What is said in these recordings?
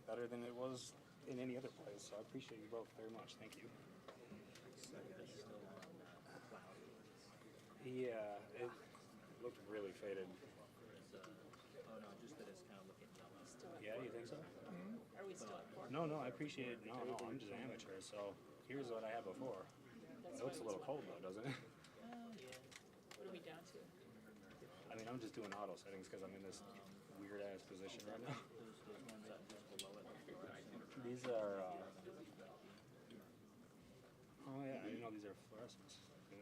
better than it was in any other place. So I appreciate you both very much. Thank you. Yeah, it looked really faded. Oh no, just that it's kind of looking yellow. Yeah, you think so? Are we still at 4? No, I appreciate it. No, I'm just amateur. So here's what I had before. It looks a little cold though, doesn't it? Oh, yeah. What are we down to? I mean, I'm just doing auto settings because I'm in this weird ass position right now. Those ones that just below it. These are. Oh yeah, I didn't know these are fluorescents. Yeah,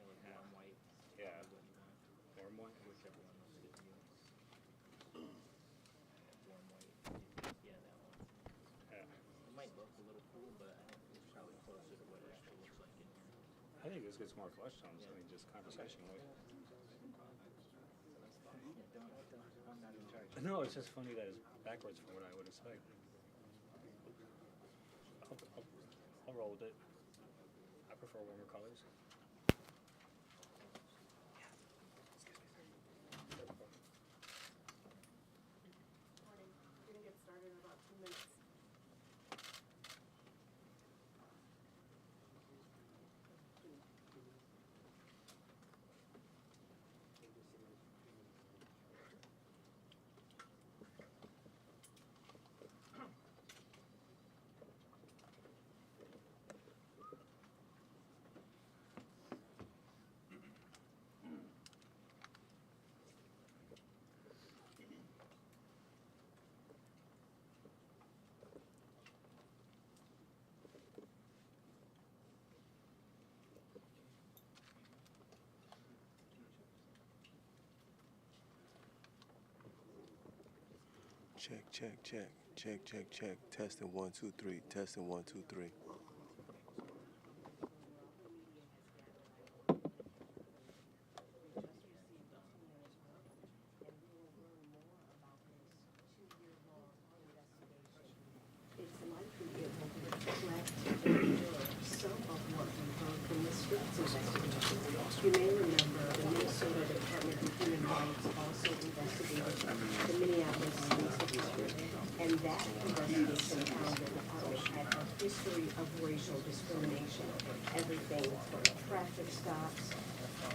like warm white. Yeah. What you want. Warm white. Whichever one looks good to you. Warm white. Yeah, that one. Yeah. It might look a little cool, but I think it's probably closer to what it actually looks like in here. I think this gets more flesh tones. I mean, just conversationally. Yeah, I'm not in charge. No, it's just funny that it's backwards from what I would expect. I'll roll with it. I prefer warmer colors. Morning. We're going to get started in about 2 minutes. Check. Testing 1 2 3. Testing 1 2 3. It's likely it will reflect and endure some of what we heard from the streets investigation. You may remember the Minnesota Department of Human Rights also investigated the Minneapolis police district, and that investigation found that the department had a history of racial discrimination. Everything from traffic stops,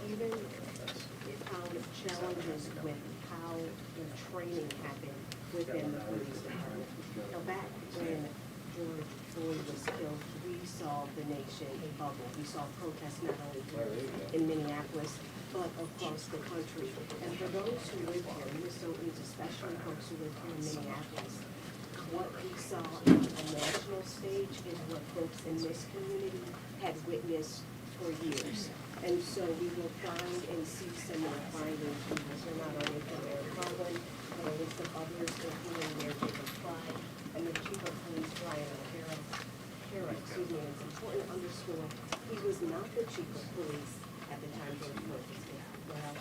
even it found challenges with how the training happened within the police department. Now, back when George Floyd was killed, we saw the nation bubble. We saw protests not only here in Minneapolis, but across the country. And for those who live here, Minnesotans, especially folks who live here in Minneapolis, what we saw on a national stage is what folks in this community had witnessed for years. And so we will find and see some of the findings from this, not only from Derek Chauvin, but a list of others, including Mayor Jacob Frye and the Chief of Police, Brian O'Hara. Excuse me, it's important to underscore, he was not the Chief of Police at the time George Floyd was killed. Well,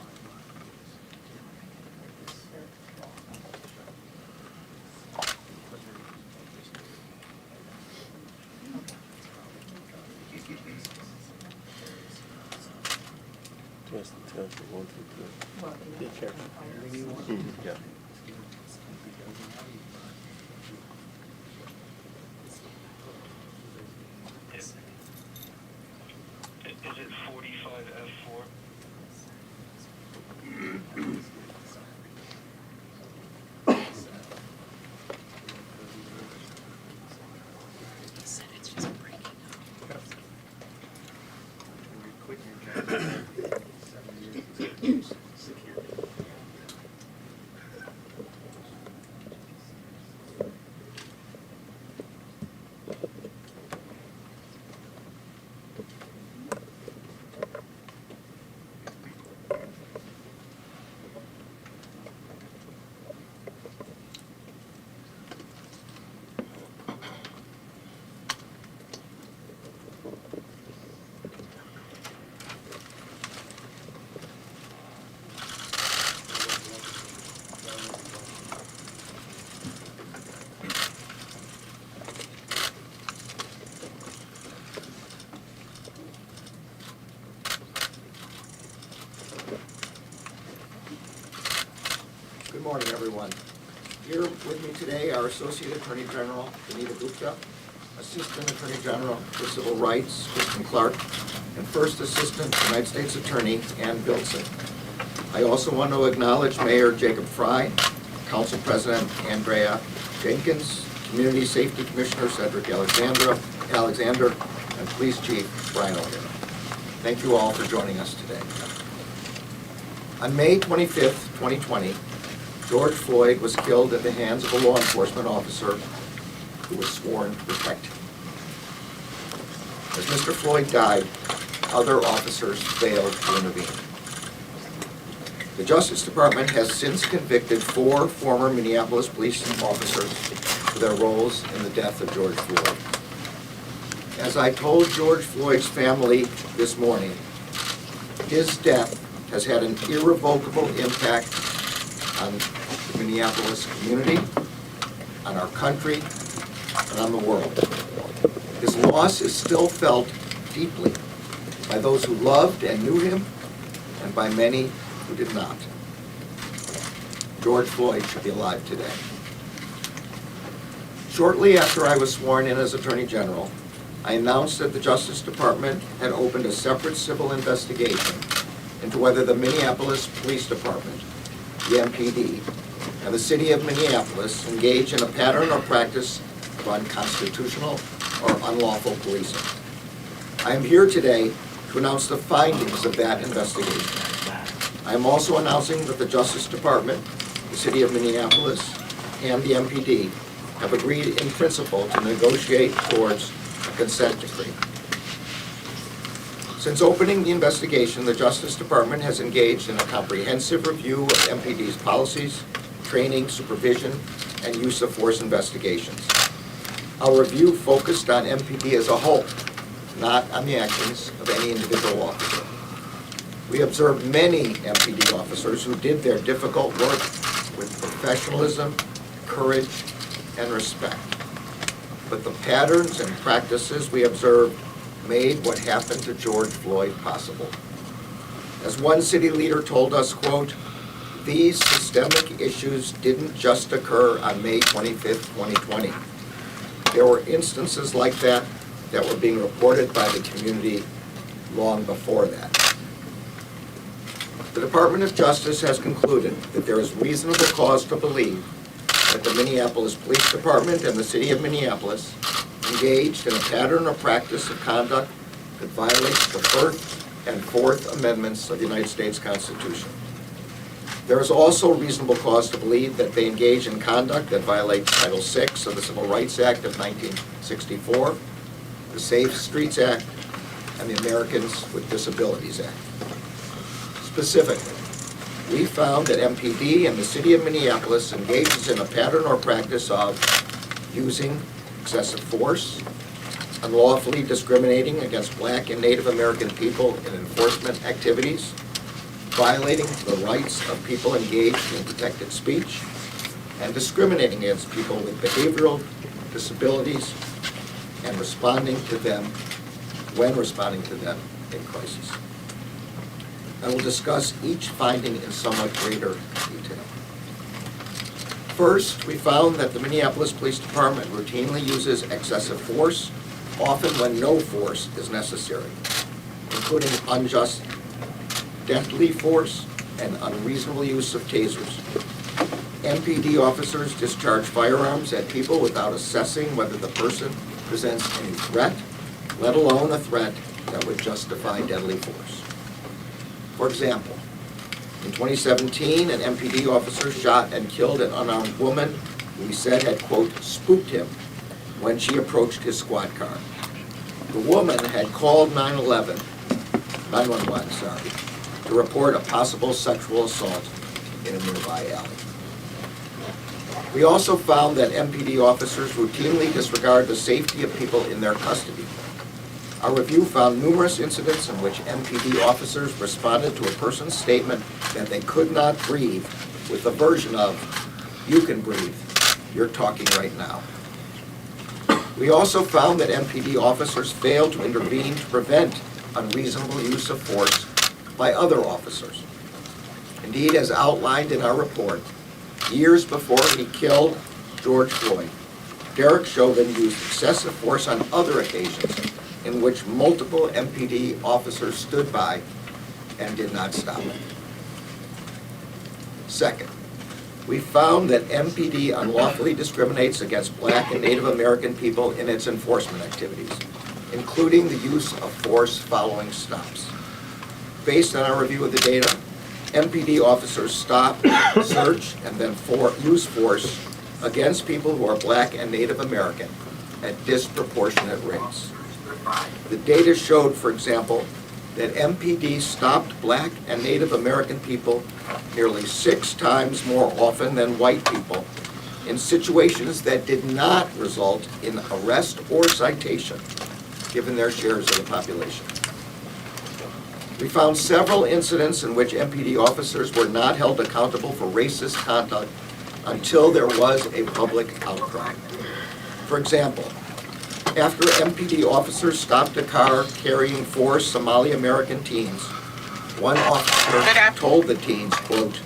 Testing 1 2 3. Yeah, sure. Yeah. Is it 45F4? He said it's just breaking up. Good morning, everyone. Here with me today are Associate Attorney General Anita Gupta, Assistant Attorney General for Civil Rights Kristen Clark, and First Assistant United States Attorney Ann Bilson. I also want to acknowledge Mayor Jacob Fry, Council President Andrea Jenkins, Community Safety Commissioner Cedric Alexander, and Police Chief Brian O'Hara. Thank you all for joining us today. On May 25th, 2020, George Floyd was killed at the hands of a law enforcement officer who was sworn to protect him. As Mr. Floyd died, other officers failed to intervene. The Justice Department has since convicted 4 former Minneapolis police officers for their roles in the death of George Floyd. As I told George Floyd's family this morning, his death has had an irrevocable impact on the Minneapolis community, on our country, and on the world. His loss is still felt deeply by those who loved and knew him, and by many who did not. George Floyd should be alive today. Shortly after I was sworn in as Attorney General, I announced that the Justice Department had opened a separate civil investigation into whether the Minneapolis Police Department, the MPD, and the City of Minneapolis engage in a pattern or practice of unconstitutional or unlawful policing. I am here today to announce the findings of that investigation. I am also announcing that the Justice Department, the City of Minneapolis, and the MPD have agreed in principle to negotiate towards a consent decree. Since opening the investigation, the Justice Department has engaged in a comprehensive review of MPD's policies, training, supervision, and use of force investigations. Our review focused on MPD as a whole, not on the actions of any individual officer. We observed many MPD officers who did their difficult work with professionalism, courage, and respect. But the patterns and practices we observed made what happened to George Floyd possible. As one city leader told us, quote, "These systemic issues didn't just occur on May 25th, 2020. There were instances like that that were being reported by the community long before that." The Department of Justice has concluded that there is reasonable cause to believe that the Minneapolis Police Department and the City of Minneapolis engaged in a pattern or practice of conduct that violates the First and Fourth Amendments of the United States Constitution. There is also reasonable cause to believe that they engage in conduct that violates Title VI of the Civil Rights Act of 1964, the Safe Streets Act, and the Americans with Disabilities Act. Specifically, we found that MPD and the City of Minneapolis engages in a pattern or practice of using excessive force, unlawfully discriminating against Black and Native American people in enforcement activities, violating the rights of people engaged in protected speech, and discriminating against people with behavioral disabilities and responding to them when responding to them in crisis. I will discuss each finding in somewhat greater detail. First, we found that the Minneapolis Police Department routinely uses excessive force, often when no force is necessary, including unjust, deadly force and unreasonable use of tasers. MPD officers discharge firearms at people without assessing whether the person presents any threat, let alone a threat that would justify deadly force. For example, in 2017, an MPD officer shot and killed an unarmed woman who he said had, quote, spooked him when she approached his squad car. The woman had called 911, to report a possible sexual assault in a nearby alley. We also found that MPD officers routinely disregard the safety of people in their custody. Our review found numerous incidents in which MPD officers responded to a person's statement that they could not breathe with the version of, "You can breathe, you're talking right now." We also found that MPD officers failed to intervene to prevent unreasonable use of force by other officers. Indeed, as outlined in our report, Years before he killed George Floyd, Derek Chauvin used excessive force on other occasions in which multiple MPD officers stood by and did not stop it. Second, we found that MPD unlawfully discriminates against Black and Native American people in its enforcement activities, including the use of force following stops. Based on our review of the data, MPD officers stop, search, and then use force against people who are Black and Native American at disproportionate rates. The data showed, for example, that MPD stopped Black and Native American people nearly 6 times more often than white people in situations that did not result in arrest or citation, given their shares of the population. We found several incidents in which MPD officers were not held accountable for racist conduct until there was a public outcry. For example, after MPD officers stopped a car carrying 4 Somali American teens, one officer told the teens, quote,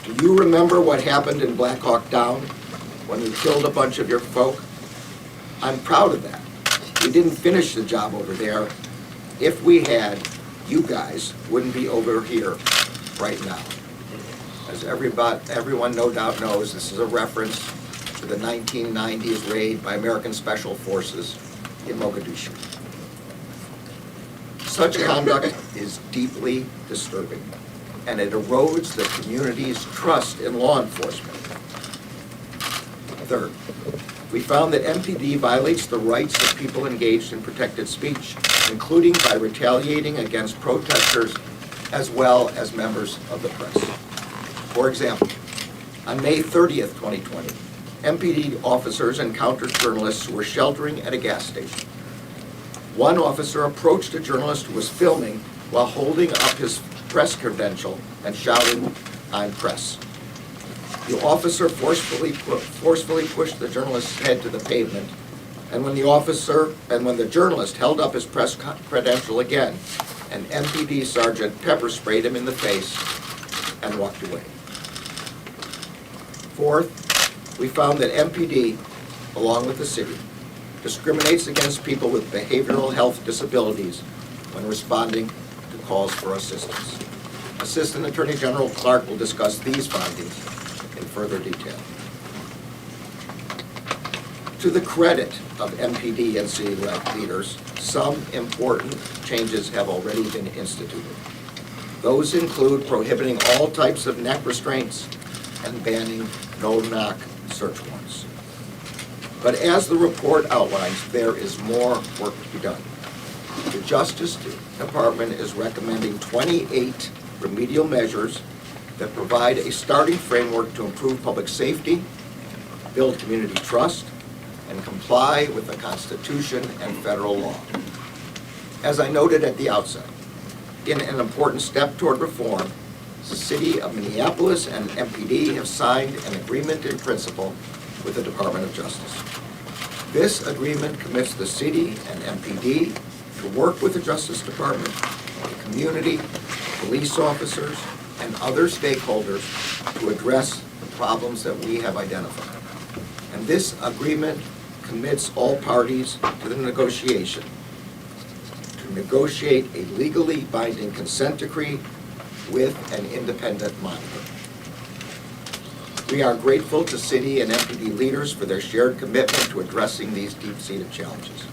"Do you remember what happened in Black Hawk Down when we killed a bunch of your folk? I'm proud of that. We didn't finish the job over there. If we had, you guys wouldn't be over here right now." As everyone no doubt knows, this is a reference to the 1990s raid by American Special Forces in Mogadishu. Such conduct is deeply disturbing, and it erodes the community's trust in law enforcement. Third, we found that MPD violates the rights of people engaged in protected speech, including by retaliating against protesters as well as members of the press. For example, on May 30th, 2020, MPD officers encountered journalists who were sheltering at a gas station. One officer approached a journalist who was filming while holding up his press credential and shouting, "I'm press." The officer forcefully pushed the journalist's head to the pavement, and when the journalist held up his press credential again, an MPD sergeant pepper sprayed him in the face and walked away. Fourth, we found that MPD, along with the city, discriminates against people with behavioral health disabilities when responding to calls for assistance. Assistant Attorney General Clark will discuss these findings in further detail. To the credit of MPD and city leaders, some important changes have already been instituted. Those include prohibiting all types of neck restraints and banning no-knock search warrants. But as the report outlines, there is more work to be done. The Justice Department is recommending 28 remedial measures that provide a starting framework to improve public safety, build community trust, and comply with the Constitution and federal law. As I noted at the outset, in an important step toward reform, the City of Minneapolis and MPD have signed an agreement in principle with the Department of Justice. This agreement commits the city and MPD to work with the Justice Department, the community, police officers, and other stakeholders to address the problems that we have identified. And this agreement commits all parties to the negotiation to negotiate a legally binding consent decree with an independent monitor. We are grateful to city and MPD leaders for their shared commitment to addressing these deep-seated challenges.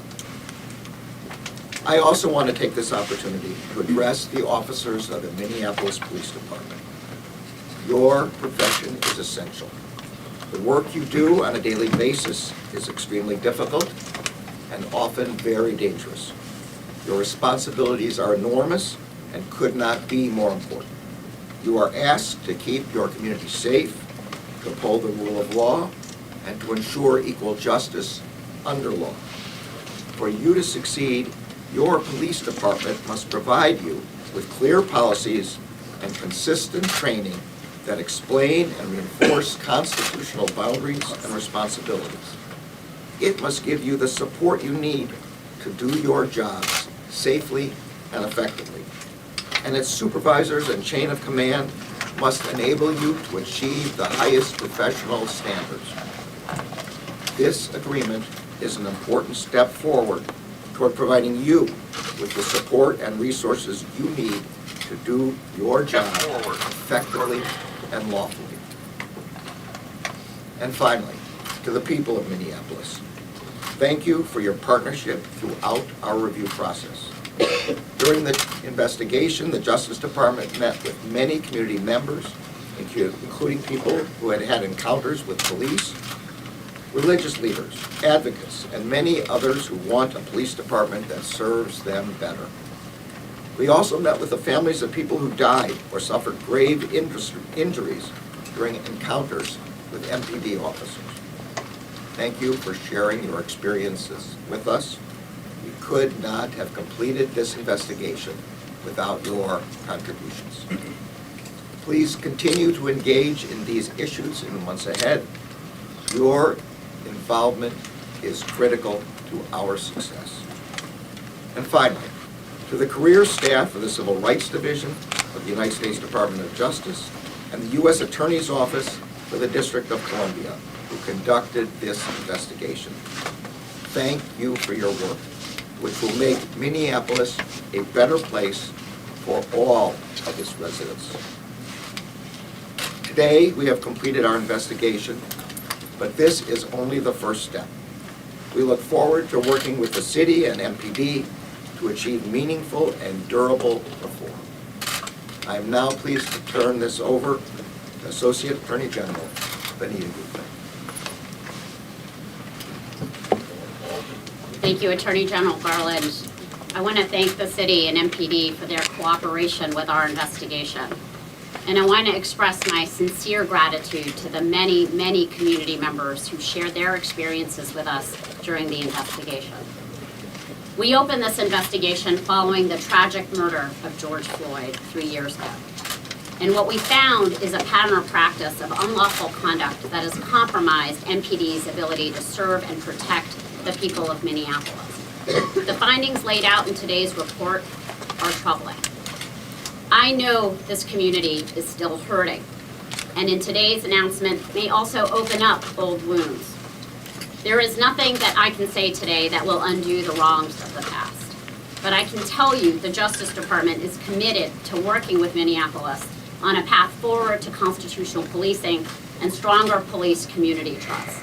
I also want to take this opportunity to address the officers of the Minneapolis Police Department. Your profession is essential. The work you do on a daily basis is extremely difficult and often very dangerous. Your responsibilities are enormous and could not be more important. You are asked to keep your community safe, to uphold the rule of law, and to ensure equal justice under law. For you to succeed, your police department must provide you with clear policies and consistent training that explain and reinforce constitutional boundaries and responsibilities. It must give you the support you need to do your jobs safely and effectively. And its supervisors and chain of command must enable you to achieve the highest professional standards. This agreement is an important step forward toward providing you with the support and resources you need to do your job effectively and lawfully. And finally, to the people of Minneapolis, thank you for your partnership throughout our review process. During the investigation, the Justice Department met with many community members, including people who had had encounters with police, religious leaders, advocates, and many others who want a police department that serves them better. We also met with the families of people who died or suffered grave injuries during encounters with MPD officers. Thank you for sharing your experiences with us. We could not have completed this investigation without your contributions. Please continue to engage in these issues in the months ahead. Your involvement is critical to our success. And finally, to the career staff of the Civil Rights Division of the United States Department of Justice and the U.S. Attorney's Office for the District of Columbia, who conducted this investigation. Thank you for your work, which will make Minneapolis a better place for all of its residents. Today, we have completed our investigation, but this is only the first step. We look forward to working with the city and MPD to achieve meaningful and durable reform. I am now pleased to turn this over to Associate Attorney General Benita Gupta. Thank you, Attorney General Garland. I want to thank the city and MPD for their cooperation with our investigation. And I want to express my sincere gratitude to the many, many community members who shared their experiences with us during the investigation. We opened this investigation following the tragic murder of George Floyd 3 years ago. And what we found is a pattern of practice of unlawful conduct that has compromised MPD's ability to serve and protect the people of Minneapolis. The findings laid out in today's report are troubling. I know this community is still hurting, and in today's announcement may also open up old wounds. There is nothing that I can say today that will undo the wrongs of the past, but I can tell you the Justice Department is committed to working with Minneapolis on a path forward to constitutional policing and stronger police community trust.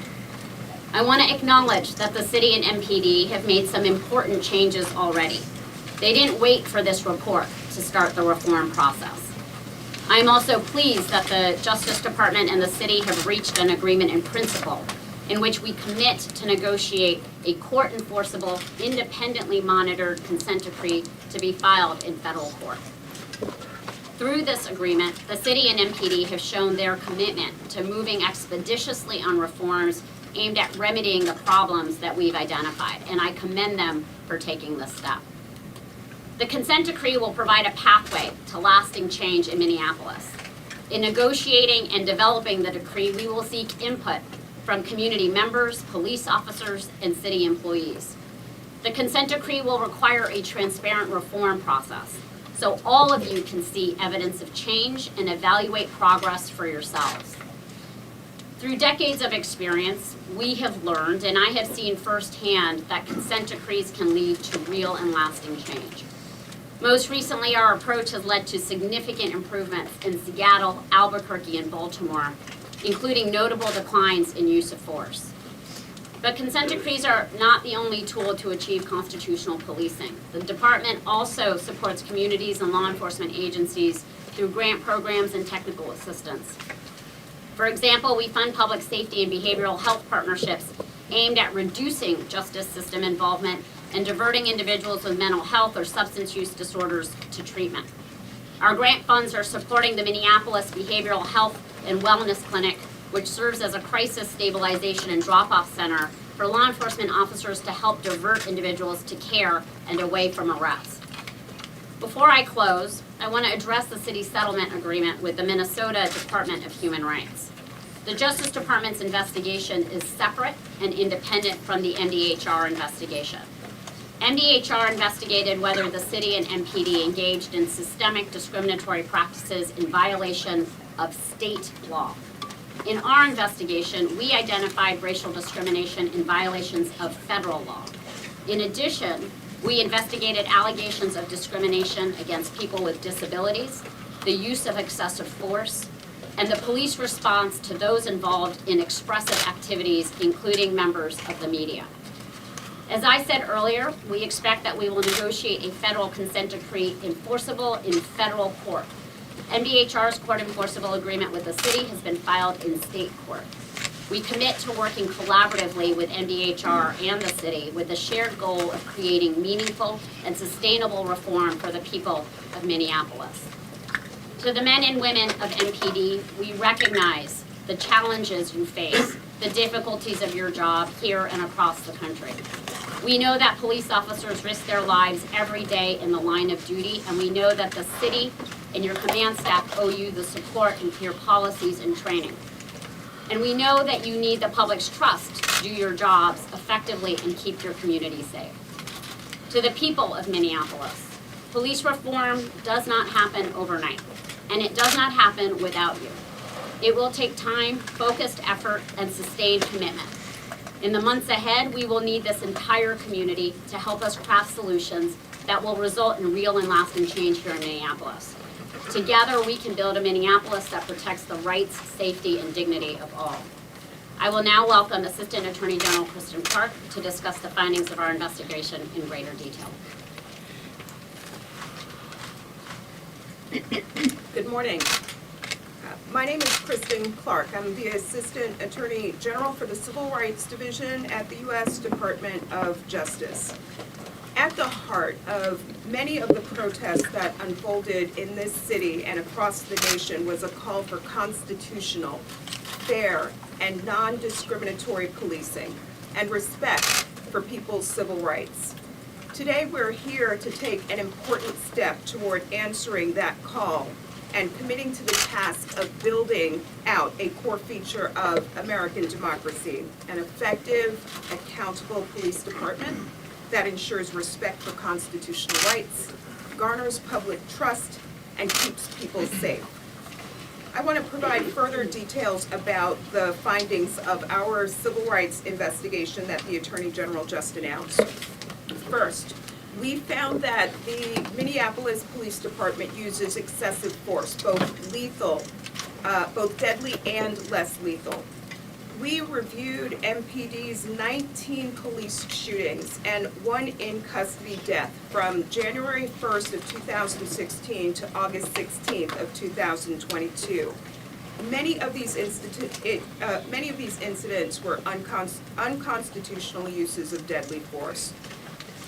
I want to acknowledge that the city and MPD have made some important changes already. They didn't wait for this report to start the reform process. I'm also pleased that the Justice Department and the city have reached an agreement in principle in which we commit to negotiate a court-enforceable, independently monitored consent decree to be filed in federal court. Through this agreement, the city and MPD have shown their commitment to moving expeditiously on reforms aimed at remedying the problems that we've identified, and I commend them for taking this step. The consent decree will provide a pathway to lasting change in Minneapolis. In negotiating and developing the decree, we will seek input from community members, police officers, and city employees. The consent decree will require a transparent reform process, so all of you can see evidence of change and evaluate progress for yourselves. Through decades of experience, we have learned, and I have seen firsthand, that consent decrees can lead to real and lasting change. Most recently, our approach has led to significant improvements in Seattle, Albuquerque, and Baltimore, including notable declines in use of force. But consent decrees are not the only tool to achieve constitutional policing. The department also supports communities and law enforcement agencies through grant programs and technical assistance. For example, we fund public safety and behavioral health partnerships aimed at reducing justice system involvement and diverting individuals with mental health or substance use disorders to treatment. Our grant funds are supporting the Minneapolis Behavioral Health and Wellness Clinic, which serves as a crisis stabilization and drop-off center for law enforcement officers to help divert individuals to care and away from arrest. Before I close, I want to address the city settlement agreement with the Minnesota Department of Human Rights. The Justice Department's investigation is separate and independent from the MDHR investigation. MDHR investigated whether the city and MPD engaged in systemic discriminatory practices in violation of state law. In our investigation, we identified racial discrimination in violations of federal law. In addition, we investigated allegations of discrimination against people with disabilities, the use of excessive force, and the police response to those involved in expressive activities, including members of the media. As I said earlier, we expect that we will negotiate a federal consent decree enforceable in federal court. MDHR's court enforceable agreement with the city has been filed in state court. We commit to working collaboratively with MDHR and the city with the shared goal of creating meaningful and sustainable reform for the people of Minneapolis. To the men and women of MPD, we recognize the challenges you face, the difficulties of your job here and across the country. We know that police officers risk their lives every day in the line of duty, and we know that the city and your command staff owe you the support and clear policies and training. And we know that you need the public's trust to do your jobs effectively and keep your community safe. To the people of Minneapolis, police reform does not happen overnight, and it does not happen without you. It will take time, focused effort, and sustained commitment. In the months ahead, we will need this entire community to help us craft solutions that will result in real and lasting change here in Minneapolis. Together, we can build a Minneapolis that protects the rights, safety, and dignity of all. I will now welcome Assistant Attorney General Kristen Clark to discuss the findings of our investigation in greater detail. Good morning. My name is Kristen Clark. I'm the Assistant Attorney General for the Civil Rights Division at the U.S. Department of Justice. At the heart of many of the protests that unfolded in this city and across the nation was a call for constitutional, fair, and non-discriminatory policing and respect for people's civil rights. Today, we're here to take an important step toward answering that call and committing to the task of building out a core feature of American democracy, an effective, accountable police department that ensures respect for constitutional rights, garners public trust, and keeps people safe. I want to provide further details about the findings of our civil rights investigation that the Attorney General just announced. First, we found that the Minneapolis Police Department uses excessive force, both lethal, both deadly and less lethal. We reviewed MPD's 19 police shootings and 1 in-custody death from January 1st of 2016 to August 16th of 2022. Many of these incidents were unconstitutional uses of deadly force.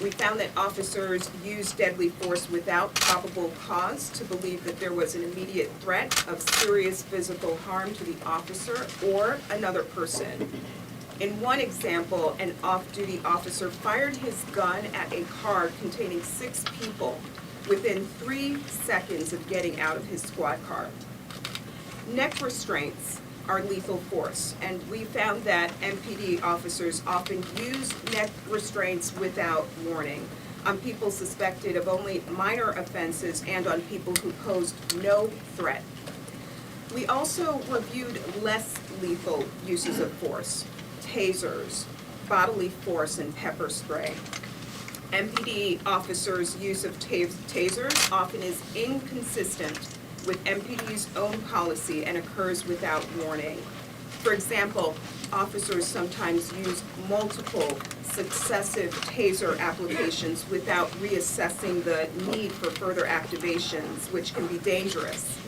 We found that officers used deadly force without probable cause to believe that there was an immediate threat of serious physical harm to the officer or another person. In one example, an off-duty officer fired his gun at a car containing 6 people within 3 seconds of getting out of his squad car. Neck restraints are lethal force, and we found that MPD officers often use neck restraints without warning on people suspected of only minor offenses and on people who posed no threat. We also reviewed less lethal uses of force, tasers, bodily force, and pepper spray. MPD officers' use of tasers often is inconsistent with MPD's own policy and occurs without warning. For example, officers sometimes use multiple successive taser applications without reassessing the need for further activations, which can be dangerous.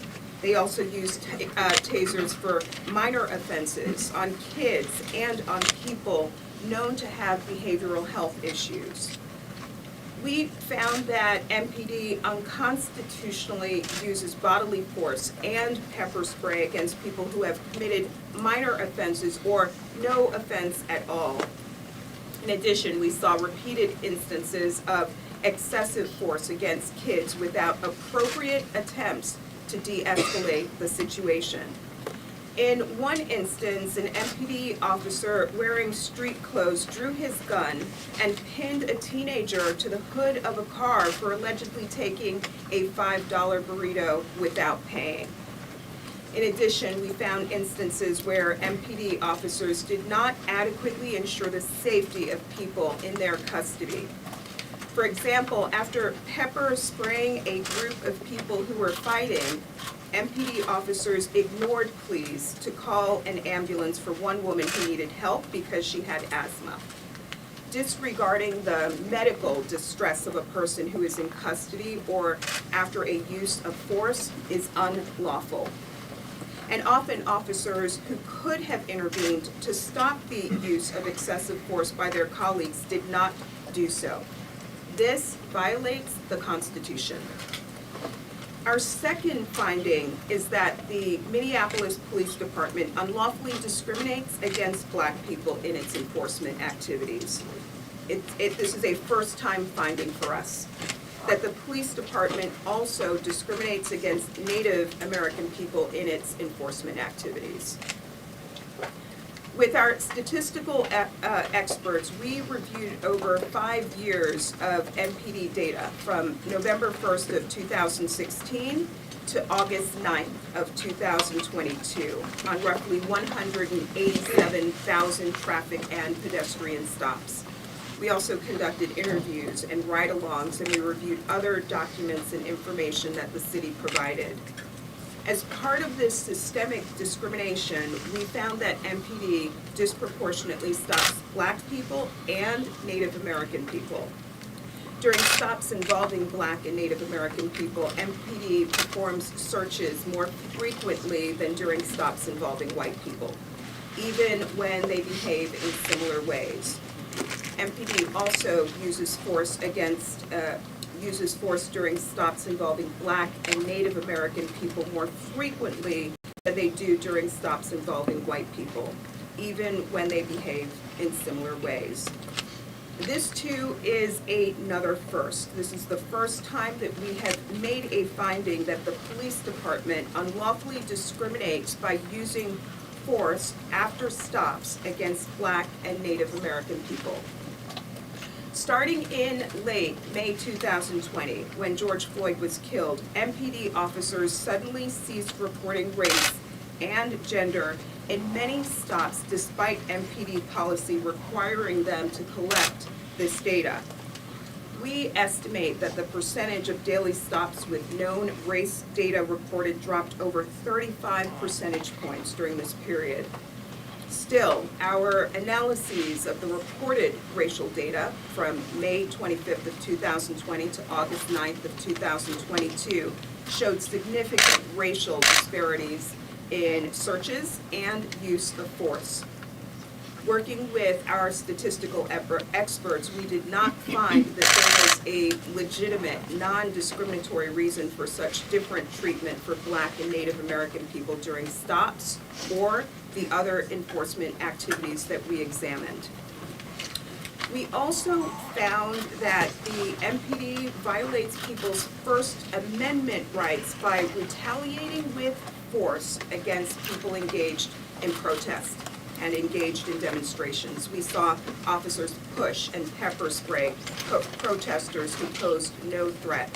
They also use tasers for minor offenses on kids and on people known to have behavioral health issues. We found that MPD unconstitutionally uses bodily force and pepper spray against people who have committed minor offenses or no offense at all. In addition, we saw repeated instances of excessive force against kids without appropriate attempts to de-escalate the situation. In one instance, an MPD officer wearing street clothes drew his gun and pinned a teenager to the hood of a car for allegedly taking a $5 burrito without paying. In addition, we found instances where MPD officers did not adequately ensure the safety of people in their custody. For example, after pepper spraying a group of people who were fighting, MPD officers ignored pleas to call an ambulance for one woman who needed help because she had asthma. Disregarding the medical distress of a person who is in custody or after a use of force is unlawful. And often officers who could have intervened to stop the use of excessive force by their colleagues did not do so. This violates the Constitution. Our second finding is that the Minneapolis Police Department unlawfully discriminates against Black people in its enforcement activities. This is a first-time finding for us, that the police department also discriminates against Native American people in its enforcement activities. With our statistical experts, we reviewed over 5 years of MPD data from November 1st of 2016 to August 9th of 2022 on roughly 187,000 traffic and pedestrian stops. We also conducted interviews and ride-alongs, and we reviewed other documents and information that the city provided. As part of this systemic discrimination, we found that MPD disproportionately stops Black people and Native American people. During stops involving Black and Native American people, MPD performs searches more frequently than during stops involving white people, even when they behave in similar ways. MPD also uses force during stops involving Black and Native American people more frequently than they do during stops involving white people, even when they behave in similar ways. This too is another first. This is the first time that we have made a finding that the police department unlawfully discriminates by using force after stops against Black and Native American people. Starting in late May 2020, when George Floyd was killed, MPD officers suddenly ceased reporting race and gender in many stops despite MPD policy requiring them to collect this data. We estimate that the percentage of daily stops with known race data reported dropped over 35 percentage points during this period. Still, our analyses of the reported racial data from May 25th of 2020 to August 9th of 2022 showed significant racial disparities in searches and use of force. Working with our statistical experts, we did not find that there was a legitimate, non-discriminatory reason for such different treatment for Black and Native American people during stops or the other enforcement activities that we examined. We also found that the MPD violates people's First Amendment rights by retaliating with force against people engaged in protest and engaged in demonstrations. We saw officers push and pepper spray protesters who posed no threat.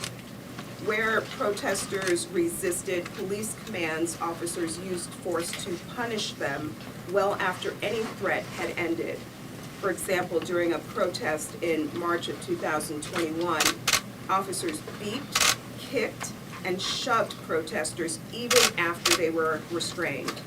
Where protesters resisted police commands, officers used force to punish them well after any threat had ended. For example, during a protest in March of 2021, officers beeped, kicked, and shoved protesters even after they were restrained.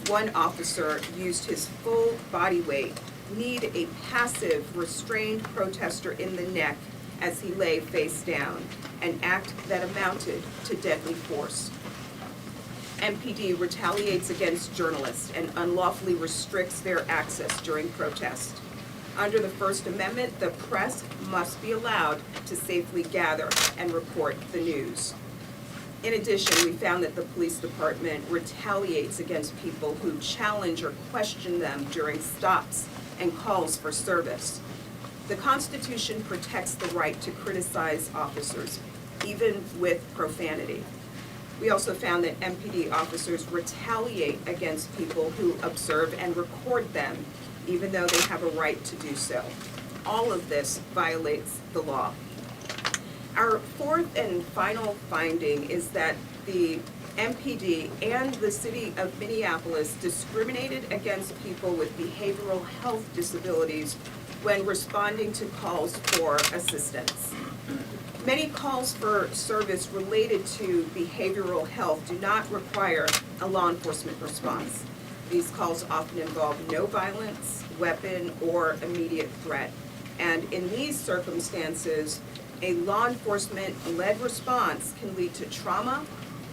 One officer used his full body weight, kneed a passive, restrained protester in the neck as he lay face down, an act that amounted to deadly force. MPD retaliates against journalists and unlawfully restricts their access during protest. Under the First Amendment, the press must be allowed to safely gather and report the news. In addition, we found that the police department retaliates against people who challenge or question them during stops and calls for service. The Constitution protects the right to criticize officers, even with profanity. We also found that MPD officers retaliate against people who observe and record them, even though they have a right to do so. All of this violates the law. Our fourth and final finding is that the MPD and the city of Minneapolis discriminated against people with behavioral health disabilities when responding to calls for assistance. Many calls for service related to behavioral health do not require a law enforcement response. These calls often involve no violence, weapon, or immediate threat. And in these circumstances, a law enforcement-led response can lead to trauma,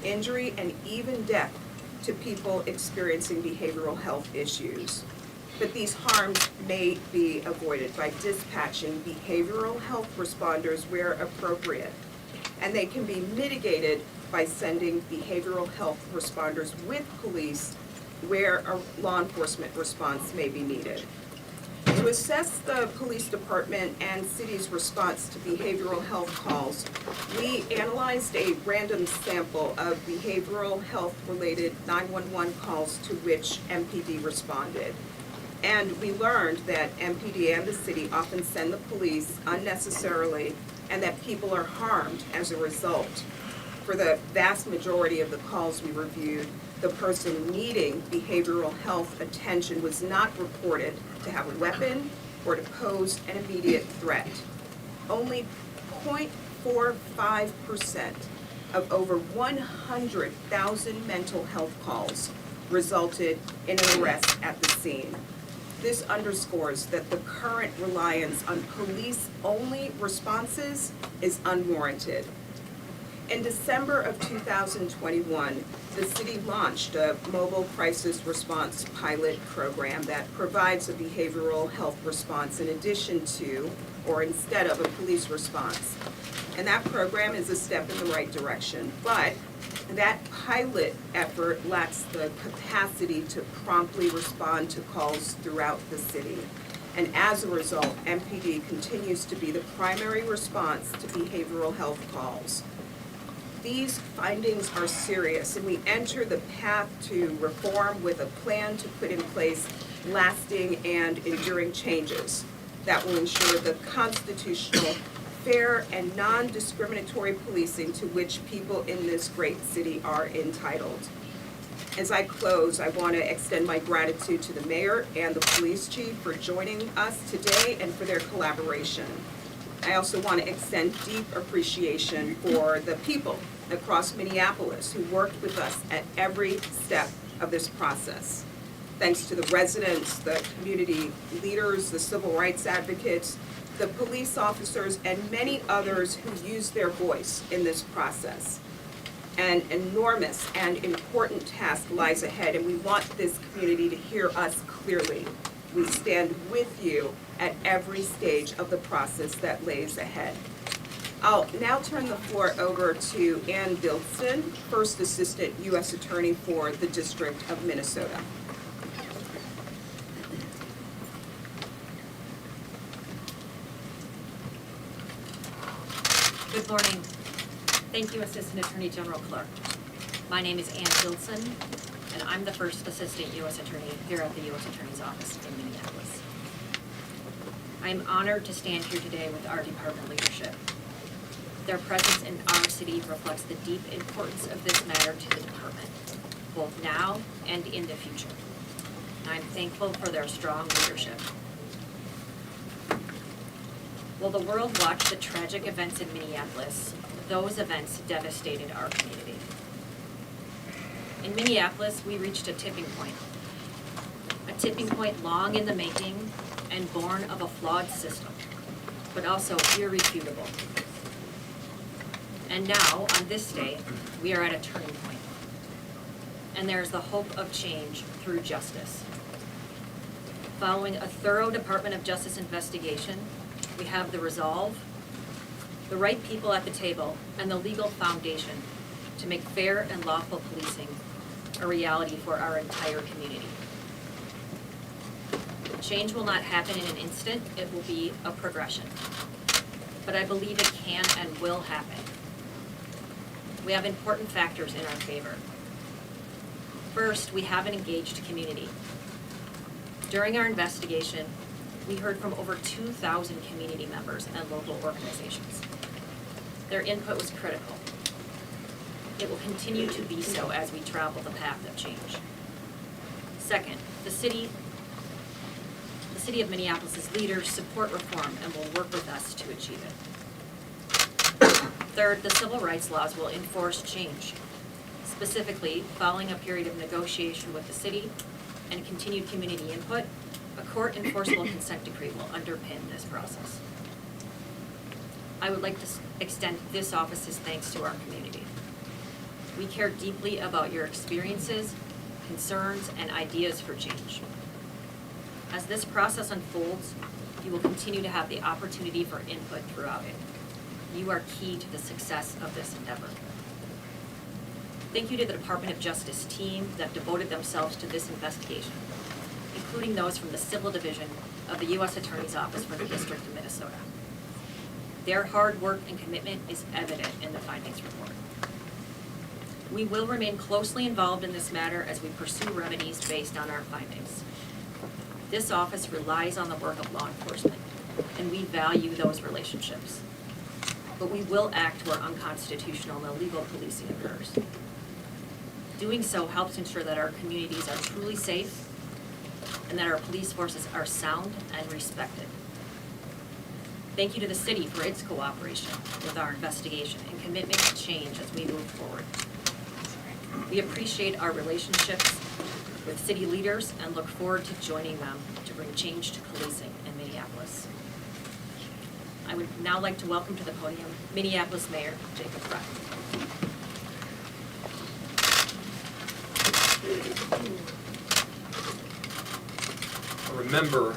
injury, and even death to people experiencing behavioral health issues. But these harms may be avoided by dispatching behavioral health responders where appropriate. And they can be mitigated by sending behavioral health responders with police where a law enforcement response may be needed. To assess the police department and city's response to behavioral health calls, we analyzed a random sample of behavioral health-related 911 calls to which MPD responded. And we learned that MPD and the city often send the police unnecessarily and that people are harmed as a result. For the vast majority of the calls we reviewed, the person needing behavioral health attention was not reported to have a weapon or to pose an immediate threat. Only 0.45% of over 100,000 mental health calls resulted in an arrest at the scene. This underscores that the current reliance on police-only responses is unwarranted. In December of 2021, the city launched a mobile crisis response pilot program that provides a behavioral health response in addition to or instead of a police response. And that program is a step in the right direction, but that pilot effort lacks the capacity to promptly respond to calls throughout the city. And as a result, MPD continues to be the primary response to behavioral health calls. These findings are serious, and we enter the path to reform with a plan to put in place lasting and enduring changes that will ensure the constitutional, fair, and non-discriminatory policing to which people in this great city are entitled. As I close, I want to extend my gratitude to the mayor and the police chief for joining us today and for their collaboration. I also want to extend deep appreciation for the people across Minneapolis who worked with us at every step of this process. Thanks to the residents, the community leaders, the civil rights advocates, the police officers, and many others who used their voice in this process. An enormous and important task lies ahead, and we want this community to hear us clearly. We stand with you at every stage of the process that lays ahead. I'll now turn the floor over to Ann Dilson, First Assistant U.S. Attorney for the District of Minnesota. Good morning. Thank you, Assistant Attorney General Clerk. My name is Ann Dilson, and I'm the First Assistant U.S. Attorney here at the U.S. Attorney's Office in Minneapolis. I am honored to stand here today with our department leadership. Their presence in our city reflects the deep importance of this matter to the department, both now and in the future. And I'm thankful for their strong leadership. While the world watched the tragic events in Minneapolis, those events devastated our community. In Minneapolis, we reached a tipping point long in the making and born of a flawed system, but also irrefutable. And now, on this day, we are at a turning point. And there is the hope of change through justice. Following a thorough Department of Justice investigation, we have the resolve, the right people at the table, and the legal foundation to make fair and lawful policing a reality for our entire community. Change will not happen in an instant, it will be a progression. But I believe it can and will happen. We have important factors in our favor. First, we have an engaged community. During our investigation, we heard from over 2,000 community members and local organizations. Their input was critical. It will continue to be so as we travel the path of change. Second, the city of Minneapolis' leaders support reform and will work with us to achieve it. Third, the civil rights laws will enforce change. Specifically, following a period of negotiation with the city and continued community input, a court enforceable consent decree will underpin this process. I would like to extend this office's thanks to our community. We care deeply about your experiences, concerns, and ideas for change. As this process unfolds, you will continue to have the opportunity for input throughout it. You are key to the success of this endeavor. Thank you to the Department of Justice team that devoted themselves to this investigation, including those from the Civil Division of the U.S. Attorney's Office for the District of Minnesota. Their hard work and commitment is evident in the findings report. We will remain closely involved in this matter as we pursue remedies based on our findings. This office relies on the work of law enforcement, and we value those relationships. But we will act where unconstitutional and illegal policing occurs. Doing so helps ensure that our communities are truly safe and that our police forces are sound and respected. Thank you to the city for its cooperation with our investigation and commitment to change as we move forward. We appreciate our relationships with city leaders and look forward to joining them to bring change to policing in Minneapolis. I would now like to welcome to the podium Minneapolis Mayor Jacob Frey. I remember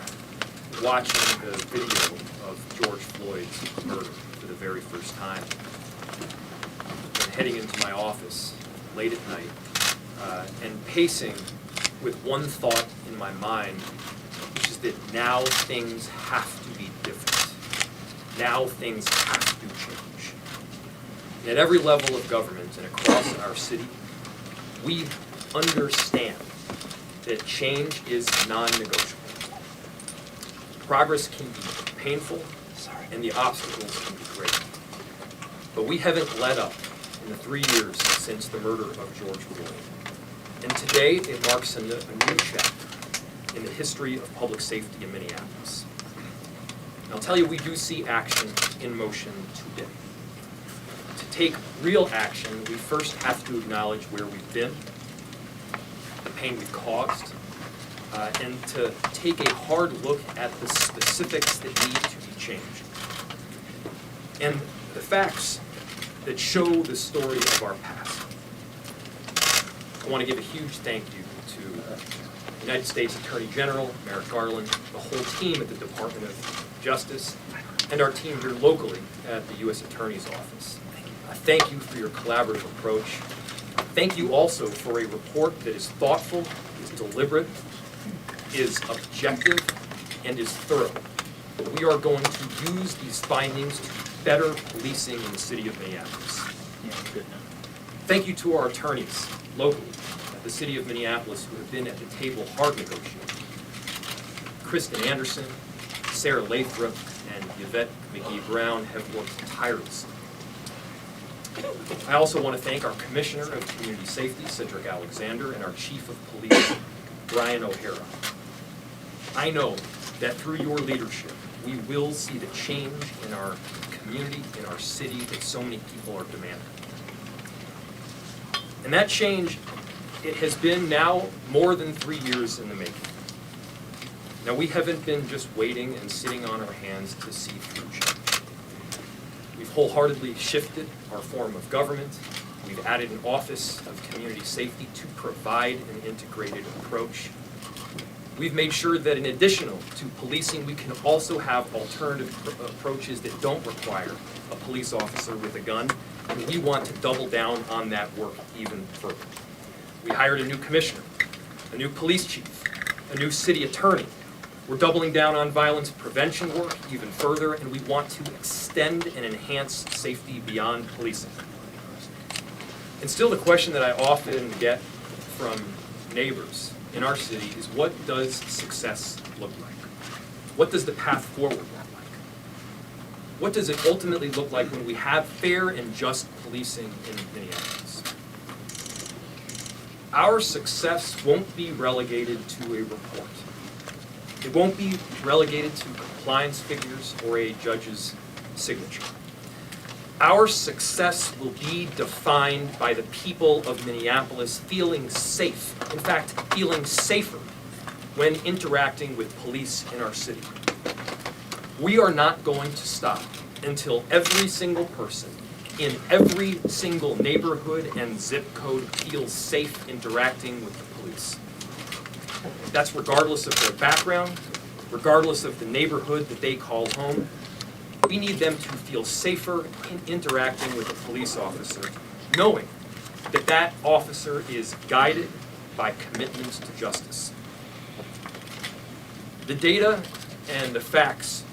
watching the video of George Floyd's murder for the very first time and heading into my office late at night and pacing with one thought in my mind, which is that now things have to be different. Now things have to change. And at every level of government and across our city, we understand that change is non-negotiable. Progress can be painful, and the obstacles can be great. But we haven't let up in the 3 years since the murder of George Floyd. And today, it marks a new chapter in the history of public safety in Minneapolis. And I'll tell you, we do see action in motion today. To take real action, we first have to acknowledge where we've been, the pain we've caused, and to take a hard look at the specifics that need to be changed. And the facts that show the story of our past. I want to give a huge thank you to United States Attorney General Merrick Garland, the whole team at the Department of Justice, and our team here locally at the U.S. Attorney's Office. Thank you for your collaborative approach. Thank you also for a report that is thoughtful, is deliberate, is objective, and is thorough. We are going to use these findings to better policing in the city of Minneapolis. Thank you to our attorneys locally at the city of Minneapolis who have been at the table hard negotiating. Kristen Anderson, Sarah Lathrop, and Yvette McGee-Brown have worked tirelessly. I also want to thank our Commissioner of Community Safety, Cedric Alexander, and our Chief of Police, Brian O'Hara. I know that through your leadership, we will see the change in our community, in our city that so many people are demanding. And that change, it has been now more than 3 years in the making. Now, we haven't been just waiting and sitting on our hands to see through change. We've wholeheartedly shifted our form of government. We've added an Office of Community Safety to provide an integrated approach. We've made sure that in addition to policing, we can also have alternative approaches that don't require a police officer with a gun, and we want to double down on that work even further. We hired a new commissioner, a new police chief, a new city attorney. We're doubling down on violence prevention work even further, and we want to extend and enhance safety beyond policing. And still the question that I often get from neighbors in our city is, what does success look like? What does the path forward look like? What does it ultimately look like when we have fair and just policing in Minneapolis? our success won't be relegated to a report. It won't be relegated to compliance figures or a judge's signature. Our success will be defined by the people of Minneapolis feeling safe, in fact, feeling safer when interacting with police in our city. We are not going to stop until every single person in every single neighborhood and zip code feels safe interacting with the police. That's regardless of their background, regardless of the neighborhood that they call home. We need them to feel safer in interacting with a police officer, knowing that that officer is guided by commitments to justice. The data and the facts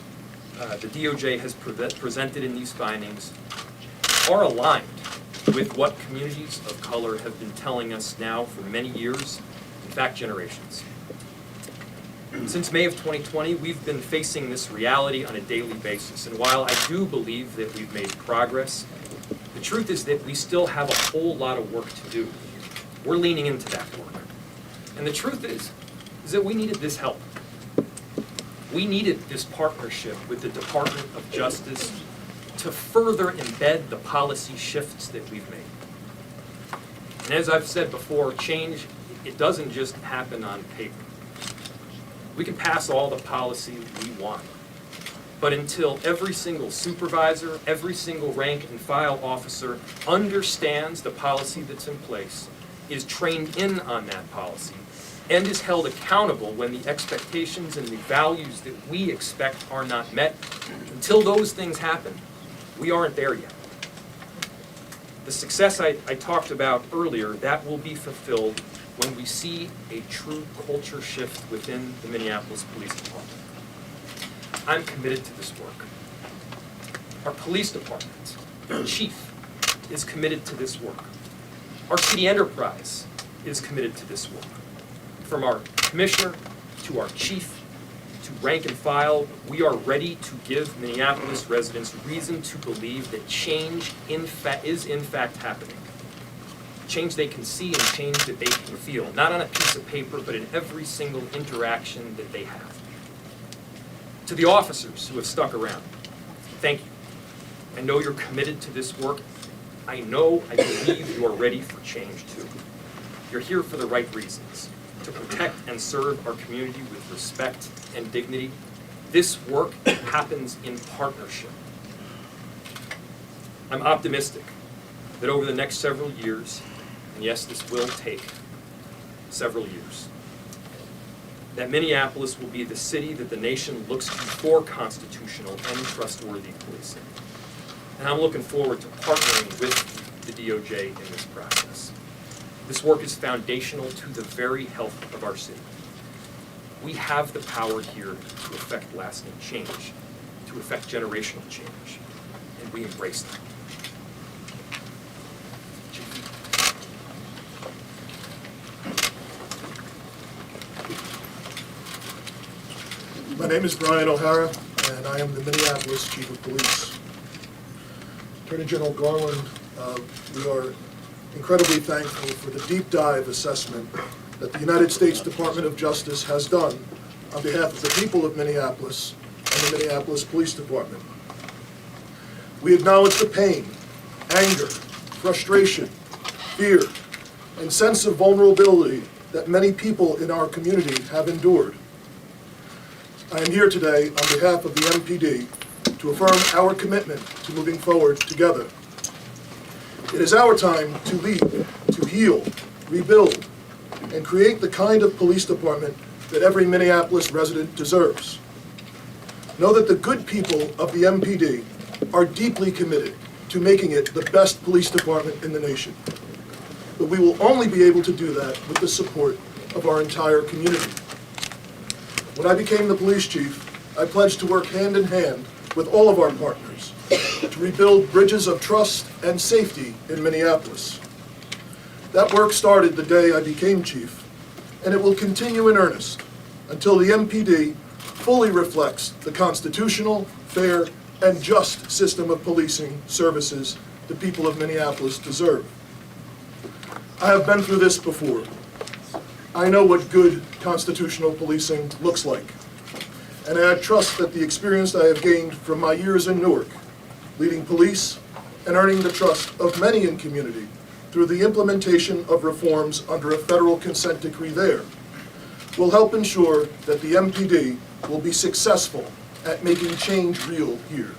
the DOJ has presented in these findings are aligned with what communities of color have been telling us now for many years, in fact, generations. Since May of 2020, we've been facing this reality on a daily basis, and while I do believe that we've made progress, the truth is that we still have a whole lot of work to do. We're leaning into that work. And the truth is that we needed this help. We needed this partnership with the Department of Justice to further embed the policy shifts that we've made. And as I've said before, change, it doesn't just happen on paper. We can pass all the policy we want, but until every single supervisor, every single rank and file officer understands the policy that's in place, is trained in on that policy, and is held accountable when the expectations and the values that we expect are not met, until those things happen, we aren't there yet. The success I talked about earlier, that will be fulfilled when we see a true culture shift within the Minneapolis Police Department. I'm committed to this work. Our police department, our chief, is committed to this work. Our city enterprise is committed to this work. From our commissioner to our chief to rank and file, we are ready to give Minneapolis residents reason to believe that change is in fact happening. Change they can see and change that they can feel, not on a piece of paper, but in every single interaction that they have. To the officers who have stuck around, thank you. I know you're committed to this work. I believe you are ready for change too. You're here for the right reasons, to protect and serve our community with respect and dignity. This work happens in partnership. I'm optimistic that over the next several years, and yes, this will take several years, that Minneapolis will be the city that the nation looks to for constitutional and trustworthy policing. And I'm looking forward to partnering with the DOJ in this process. This work is foundational to the very health of our city. We have the power here to effect lasting change, to effect generational change, and we embrace that. My name is Brian O'Hara, and I am the Minneapolis Chief of Police. Attorney General Garland, we are incredibly thankful for the deep dive assessment that the United States Department of Justice has done on behalf of the people of Minneapolis and the Minneapolis Police Department. We acknowledge the pain, anger, frustration, fear, and sense of vulnerability that many people in our community have endured. I am here today on behalf of the MPD to affirm our commitment to moving forward together. It is our time to lead, to heal, rebuild, and create the kind of police department that every Minneapolis resident deserves. Know that the good people of the MPD are deeply committed to making it the best police department in the nation. But we will only be able to do that with the support of our entire community. When I became the police chief, I pledged to work hand in hand with all of our partners to rebuild bridges of trust and safety in Minneapolis. That work started the day I became chief, and it will continue in earnest until the MPD fully reflects the constitutional, fair, and just system of policing services the people of Minneapolis deserve. I have been through this before. I know what good constitutional policing looks like. And I trust that the experience I have gained from my years in Newark, leading police and earning the trust of many in community through the implementation of reforms under a federal consent decree there, will help ensure that the MPD will be successful at making change real here.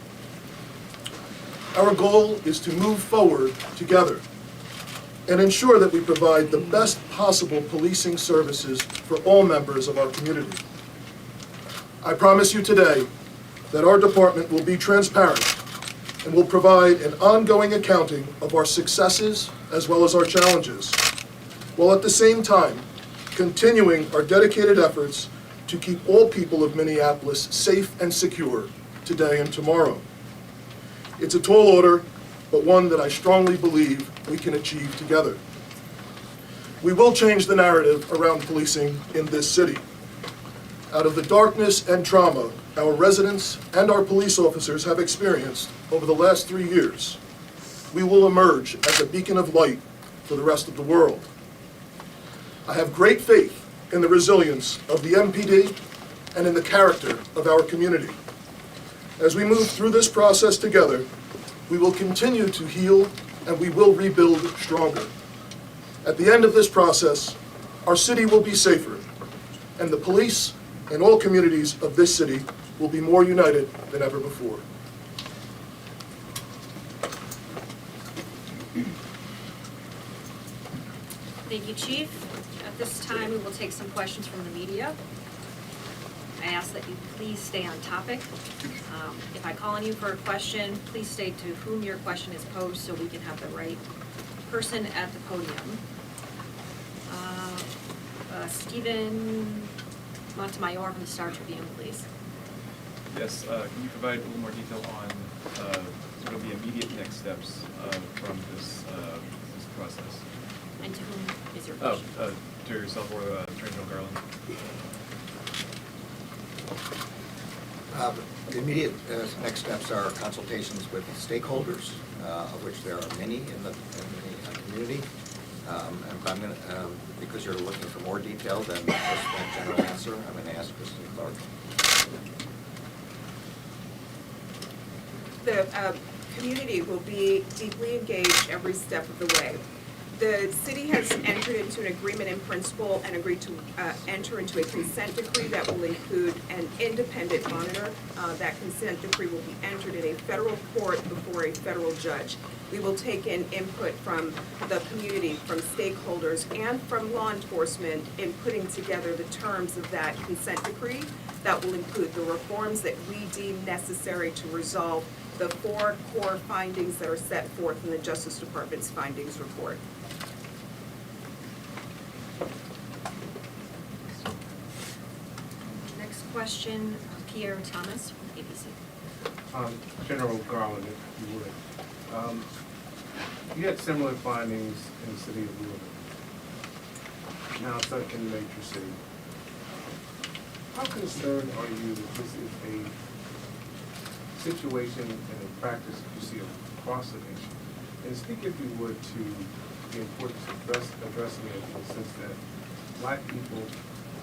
Our goal is to move forward together and ensure that we provide the best possible policing services for all members of our community. I promise you today that our department will be transparent and will provide an ongoing accounting of our successes as well as our challenges, while at the same time continuing our dedicated efforts to keep all people of Minneapolis safe and secure today and tomorrow. It's a tall order, but one that I strongly believe we can achieve together. We will change the narrative around policing in this city. Out of the darkness and trauma our residents and our police officers have experienced over the last 3 years, we will emerge as a beacon of light for the rest of the world. I have great faith in the resilience of the MPD and in the character of our community. As we move through this process together, we will continue to heal and we will rebuild stronger. At the end of this process, our city will be safer, and the police and all communities of this city will be more united than ever before. Thank you, Chief. At this time, we will take some questions from the media. I ask that you please stay on topic. If I call on you for a question, please state to whom your question is posed so we can have the right person at the podium. Stephen Montemayor from the Star Tribune, please. Yes, can you provide a little more detail on sort of the immediate next steps from this process? And to whom is your question? To yourself or Attorney General Garland. The immediate next steps are consultations with stakeholders, of which there are many in the community. And I'm going to, because you're looking for more detail than just that general answer, I'm going to ask Kristen Clark. The community will be deeply engaged every step of the way. The city has entered into an agreement in principle and agreed to enter into a consent decree that will include an independent monitor. That consent decree will be entered in a federal court before a federal judge. We will take in input from the community, from stakeholders, and from law enforcement in putting together the terms of that consent decree. That will include the reforms that we deem necessary to resolve the 4 core findings that are set forth in the Justice Department's findings report. Next question, Pierre Thomas from ABC. General Garland, if you would. You had similar findings in the city of Louisville. Now it's not in a major city. How concerned are you that this is a situation and a practice that you see across the nation? And speak, if you would, to the importance of addressing it in the sense that Black people,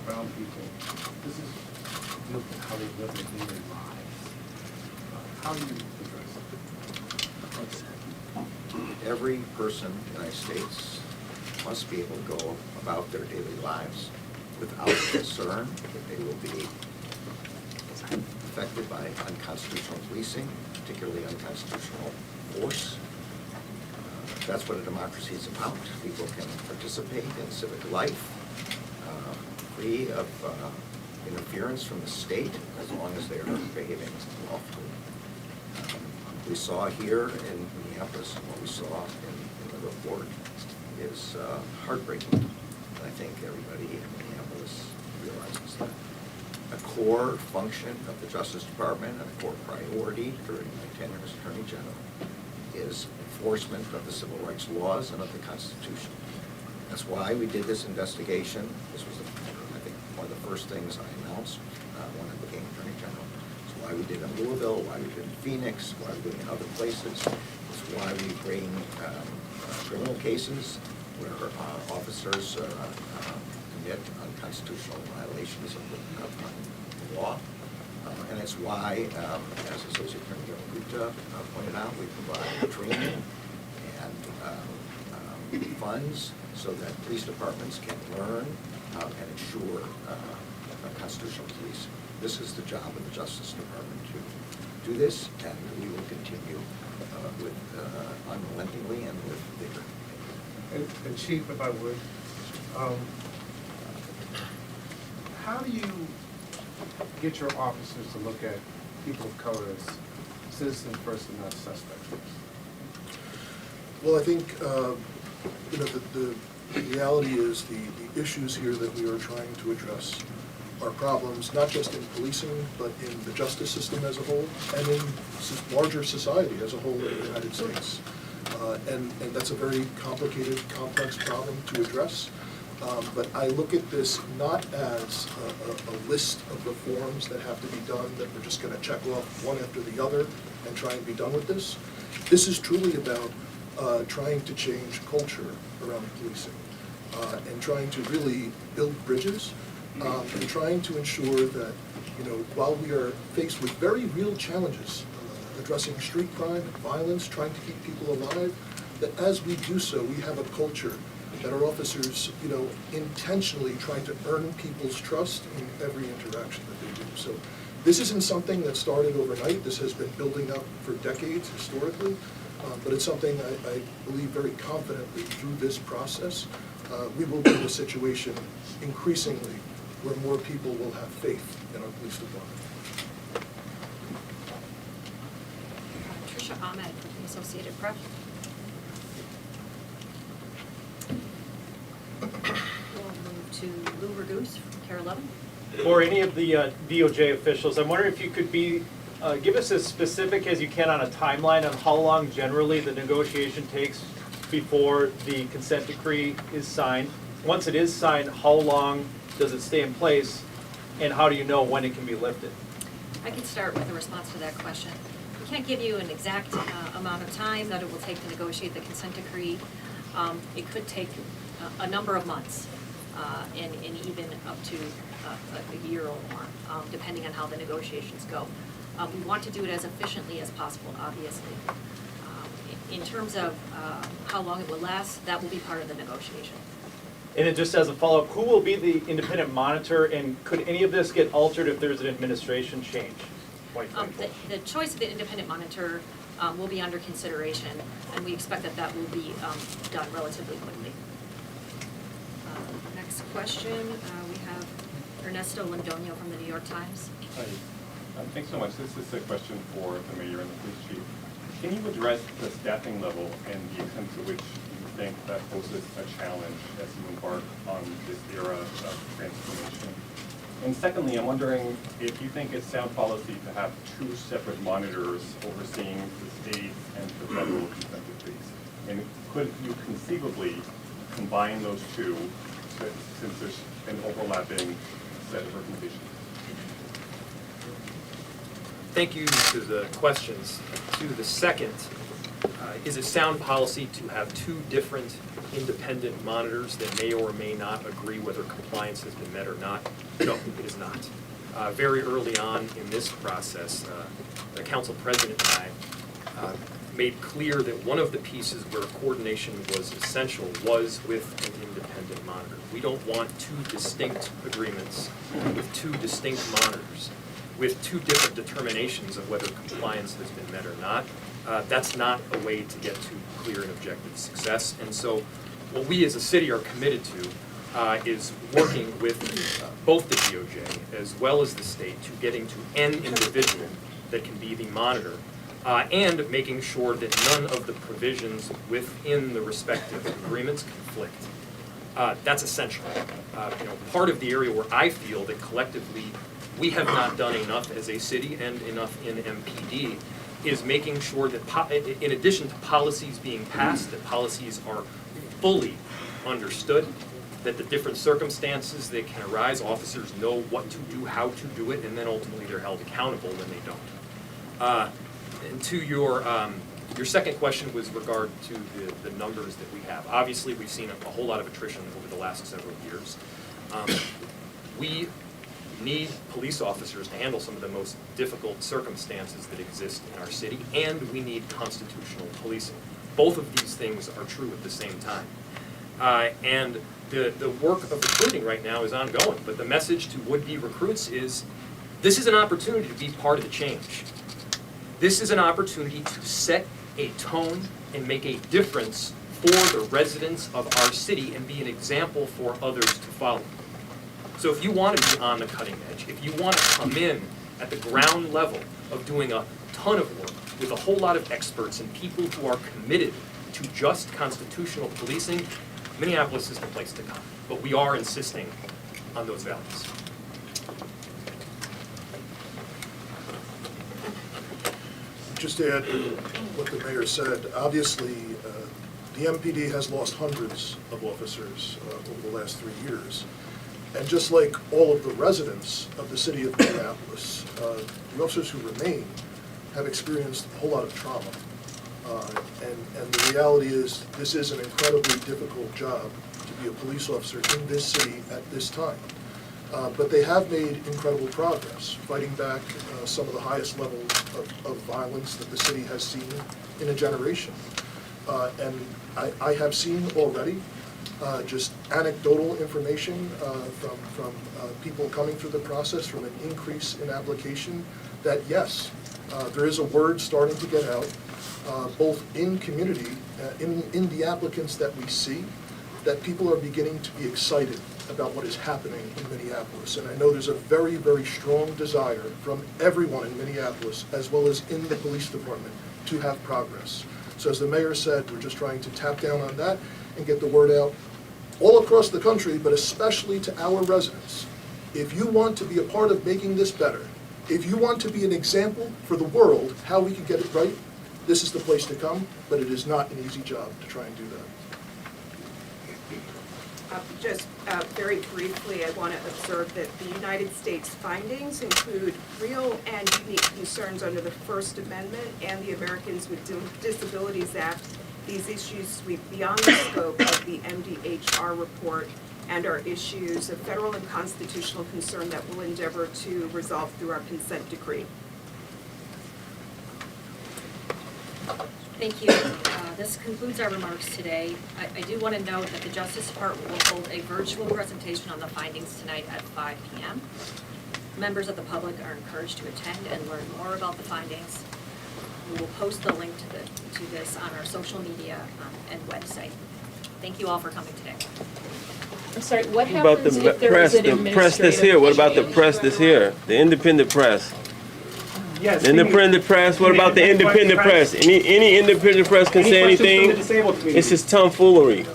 brown people, this is deal with how they live their daily lives. How do you address it? Every person in the United States must be able to go about their daily lives without concern that they will be affected by unconstitutional policing, particularly unconstitutional force. That's what a democracy is about. People can participate in civic life, free of interference from the state, as long as they are behaving lawfully. We saw here in Minneapolis, and what we saw in the report is heartbreaking. And I think everybody in Minneapolis realizes that. A core function of the Justice Department and a core priority during my tenure as Attorney General is enforcement of the civil rights laws and of the Constitution. That's why we did this investigation. This was, I think, one of the first things I announced when I became Attorney General. It's why we did it in Louisville, why we did it in Phoenix, why we did it in other places. It's why we bring criminal cases where officers commit unconstitutional violations of the law. And it's why, as Associate Attorney General Gupta pointed out, we provide training and funds so that police departments can learn and ensure constitutional police. This is the job of the Justice Department to do this, and we will continue with unrelentingly and with vigor. And Chief, if I would, how do you get your officers to look at people of color as citizens first and not suspects? Well, I think, the reality is the issues here that we are trying to address are problems not just in policing, but in the justice system as a whole, and in larger society as a whole in the United States. And that's a very complicated, complex problem to address. But I look at this not as a list of reforms that have to be done, that we're just going to check off one after the other and try and be done with this. This is truly about trying to change culture around policing and trying to really build bridges and trying to ensure that, while we are faced with very real challenges, addressing street crime and violence, trying to keep people alive, that as we do so, we have a culture that our officers, intentionally try to earn people's trust in every interaction that they do. So this isn't something that started overnight. This has been building up for decades historically, but it's something I believe very confidently through this process, we will be in a situation increasingly where more people will have faith in our police department. Tricia Ahmed from the Associated Press. We'll move to Lou Raguse from Care 11. For any of the DOJ officials, I'm wondering if you could give us as specific as you can on a timeline on how long generally the negotiation takes before the consent decree is signed. Once it is signed, how long does it stay in place, and how do you know when it can be lifted? I can start with a response to that question. We can't give you an exact amount of time that it will take to negotiate the consent decree. It could take a number of months, and even up to a year or more, depending on how the negotiations go. We want to do it as efficiently as possible, obviously. In terms of how long it will last, that will be part of the negotiation. And then just as a follow-up, who will be the independent monitor, and could any of this get altered if there's an administration change? The choice of the independent monitor will be under consideration, and we expect that will be done relatively quickly. Next question, we have Ernesto Londoño from the New York Times. Hi. Thanks so much. This is a question for the mayor and the police chief. Can you address the staffing level and the extent to which you think that poses a challenge as you embark on this era of transformation? And secondly, I'm wondering if you think it's sound policy to have two separate monitors overseeing the state and the federal consent decrees. And could you conceivably combine those two since there's an overlapping set of recommendations? Thank you to the questions. To the second, is it sound policy to have two different independent monitors that may or may not agree whether compliance has been met or not? No, it is not. Very early on in this process, the council president and I made clear that one of the pieces where coordination was essential was with an independent monitor. We don't want two distinct agreements with two distinct monitors, with two different determinations of whether compliance has been met or not. That's not a way to get to clear and objective success. And so what we as a city are committed to is working with both the DOJ as well as the state to getting to an individual that can be the monitor, and making sure that none of the provisions within the respective agreements conflict. That's essential. Part of the area where I feel that collectively we have not done enough as a city and enough in MPD is making sure that in addition to policies being passed, that policies are fully understood, that the different circumstances that can arise, officers know what to do, how to do it, and then ultimately they're held accountable when they don't. And to your Your second question was regard to the numbers that we have. Obviously, we've seen a whole lot of attrition over the last several years. We need police officers to handle some of the most difficult circumstances that exist in our city, and we need constitutional policing. Both of these things are true at the same time. And the work of recruiting right now is ongoing, but the message to would-be recruits is, this is an opportunity to be part of the change. This is an opportunity to set a tone and make a difference for the residents of our city and be an example for others to follow. So if you want to be on the cutting edge, if you want to come in at the ground level of doing a ton of work with a whole lot of experts and people who are committed to just constitutional policing, Minneapolis is the place to come. But we are insisting on those values. Just to add to what the mayor said, obviously, the MPD has lost hundreds of officers over the last 3 years. And just like all of the residents of the city of Minneapolis, the officers who remain have experienced a whole lot of trauma. And the reality is, this is an incredibly difficult job to be a police officer in this city at this time. But they have made incredible progress, fighting back some of the highest levels of violence that the city has seen in a generation. And I have seen already just anecdotal information from people coming through the process, from an increase in application, that yes, there is a word starting to get out, both in community, in the applicants that we see, that people are beginning to be excited about what is happening in Minneapolis. And I know there's a very, very strong desire from everyone in Minneapolis, as well as in the police department, to have progress. So as the mayor said, we're just trying to tap down on that and get the word out all across the country, but especially to our residents. If you want to be a part of making this better, if you want to be an example for the world how we can get it right, this is the place to come, but it is not an easy job to try and do that. Just very briefly, I want to observe that the United States findings include real and unique concerns under the First Amendment and the Americans with Disabilities Act. These issues sweep beyond the scope of the MDHR report and are issues of federal and constitutional concern that we'll endeavor to resolve through our consent decree. Thank you. This concludes our remarks today. I do want to note that the Justice Department will hold a virtual presentation on the findings tonight at 5 p.m. Members of the public are encouraged to attend and learn more about the findings. We will post the link to this on our social media and website. Thank you all for coming today. I'm sorry, what About happens the if there press, is an the administrative press that's here. What about the change? press that's here? The independent press. Yes. The independent press. What about the independent press? Any independent press can say anything. It's just tomfoolery.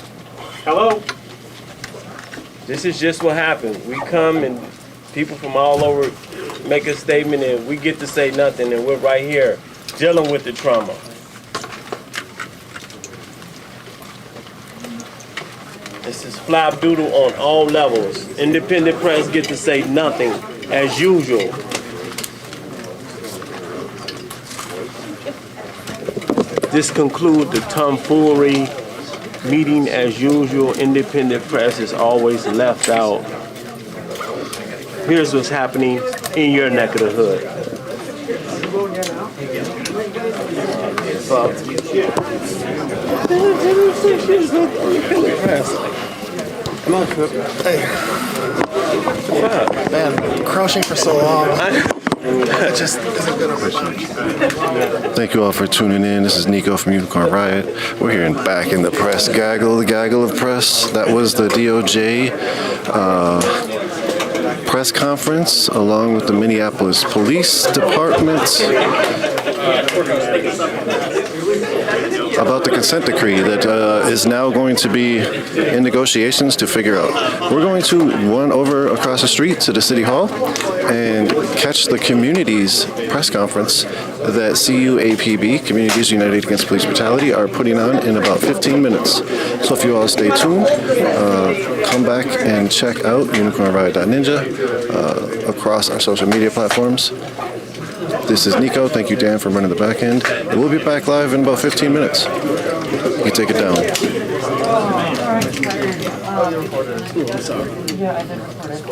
Hello? This is just what happens. We come and people from all over make a statement and we get to say nothing, and we're right here dealing with the trauma. This is flapdoodle on all levels. Independent press get to say nothing as usual. This concludes the tomfoolery meeting as usual. Independent press is always left out. Here's what's happening in your neck of the hood. Come on, Coop. Hey. What's up? Man, crouching for so long. It just isn't good over here. Thank you all for tuning in. This is Nico from Unicorn Riot. We're here back in the press gaggle, the gaggle of press. That was the DOJ press conference along with the Minneapolis Police Department about the consent decree that is now going to be in negotiations to figure out. We're going to run over across the street to the City Hall and catch the community's press conference that CUAPB, Communities United Against Police Brutality, are putting on in about 15 minutes. So if you all stay tuned, come back and check out unicornriot.ninja across our social media platforms. This is Nico. Thank you, Dan, for running the back end. And we'll be back live in about 15 minutes. You can take it down. Yeah, I did record it.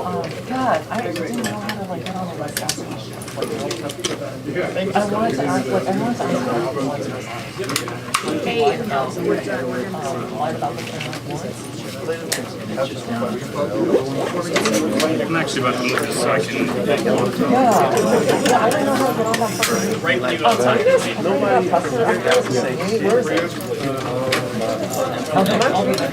God, I didn't know how to like get on the list. I wanted to ask, like, I wanted to ask I'm actually about to move this so I can. Yeah, I don't know how to get on that fucking. Right when you go outside. Nobody. Where is it? Okay, I'll be there.